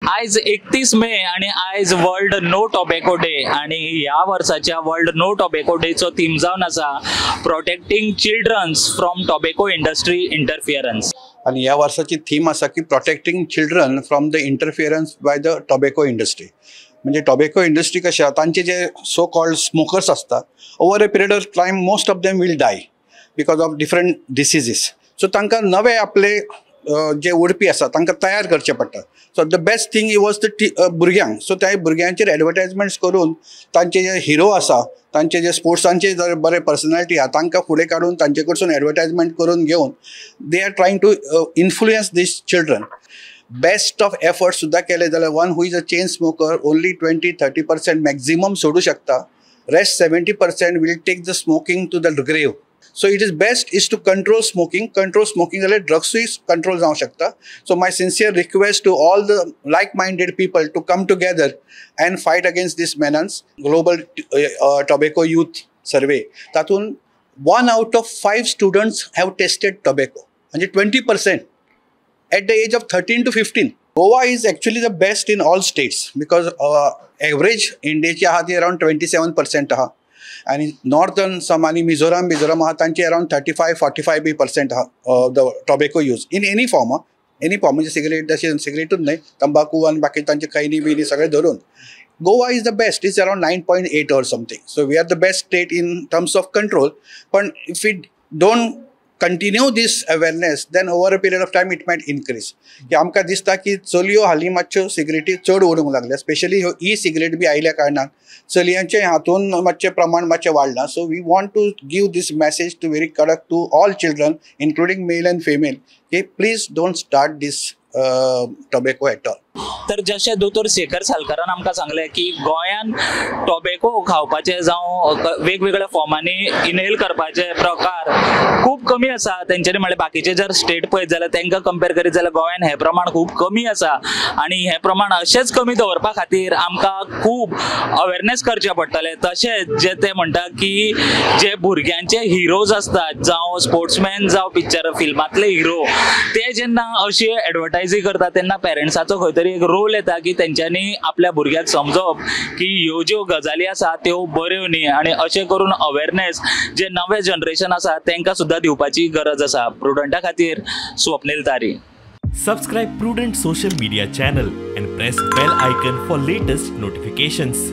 आज 31 मे आणि आज वर्ल्ड नो टोबॅको डे आणि ह्या वर्साच्या वर्ल्ड नो टोबॅको डेचो थीम जावन आसा protecting childrens from tobacco industry interference. आणि या वर्षाची थीम असा की protecting children from the interference by the tobacco industry. म्हणजे टोबॅको इंडस्ट्री कशें आसा तांचे जे सो कॉल्ड स्मोकर्स असतात over a period of time most of them will die because of different diseases. So तांकां नवे आपले जे उडपी आसा तांकां तयार करचे पडटा. So the best thing was the भुरग्यांक. सो त्या भुरग्यांचेर एडवर्टायजमेंट्स करून तांचे जे हिरो आसा तांचे जे स्पोर्ट्सांचे जर बरे पर्सनॅलिटी आहा तांकां फुडें काडून तांचे कडसून एडवर्टायजमेंट करून घेवन they are trying to influence these children. Best of effort सुद्दां केले जाल्यार one who is a chain smoker only 20-30% maximum सोडू शकता. Rest 70% will take the smoking to the grave. So it is best is to control smoking जाल्यार ड्रग्सूय control जावं शकता. So my sincere request to all the like-minded people to come together and fight against this menace. Global tobacco youth survey तातून 1 out of 5 students have tested tobacco. म्हणजे 20% at the age of 13 to 15. Goa is actually the best in all states because average इंडियाची आहा ती around 27% आहा. आणि northern सम आणि मिझोराम आहा तांचे अराउंड 35-45% आहा the tobacco use in any form म्हणजे सिगरेट जशें सिगरेटूच न्हय तंबाखू आणि बाकी तांचे खैनी बिनी सगळे धरून. Goa is the best. Is around 9.8 or something. So we are the best state in terms of control. पण if we don't continue this awareness then over a period of time it might increase. की आमकां दिसता की चलयो हालीं मातश्यो सिगरेटी चड उडोवंक लागल्या. स्पेशली ह्यो ई सिगरेट बी आयल्या कारणान चलयांचे हातून मातशें प्रमाण मातशें वाडलां. So we want to give this message to very कडक to all children including male and female की please don't start this tobacco at all. तर जशें दोतोर शेखर सालकारान आमकां सांगलें की गोंयान टोबॅको खावपाचे जावं वेगवेगळ्या फॉर्मांनी इनहेल करपाचे प्रकार खूब कमी आसा. तेंच्यांनी म्हणलें बाकीचे जर स्टेट पळयत जाल्यार तांकां कंपेर करीत जाल्यार गोंयान हें प्रमाण खूब कमी आसा. आनी हें प्रमाण अशेंच कमी दवरपा खातीर आमकां खूब अवेरनेस करचें पडटलें. तशेंच जे ते म्हणटा की जे भुरग्यांचे हिरोज आसतात जावं स्पोर्ट्समॅन जावं पिक्चर फिल्मांतले हिरो ते जेन्ना अशी एडवर्टायजी करता तेन्ना पेरंट्साचो खंय तरी एक रोल येता की तेंच्यांनी आपल्या भुरग्याक समजोवप की ह्यो ज्यो गजाली आसा त्यो बऱ्यो न्ही आनी अशें करून अवेरनेस जे नवे जनरेशन आसा तांकां सुद्दां दिवपाची गरज आसा. प्रुडंटा खातीर स्वप्नील तारी. Subscribe Prudent social media channel and press bell icon for latest notifications.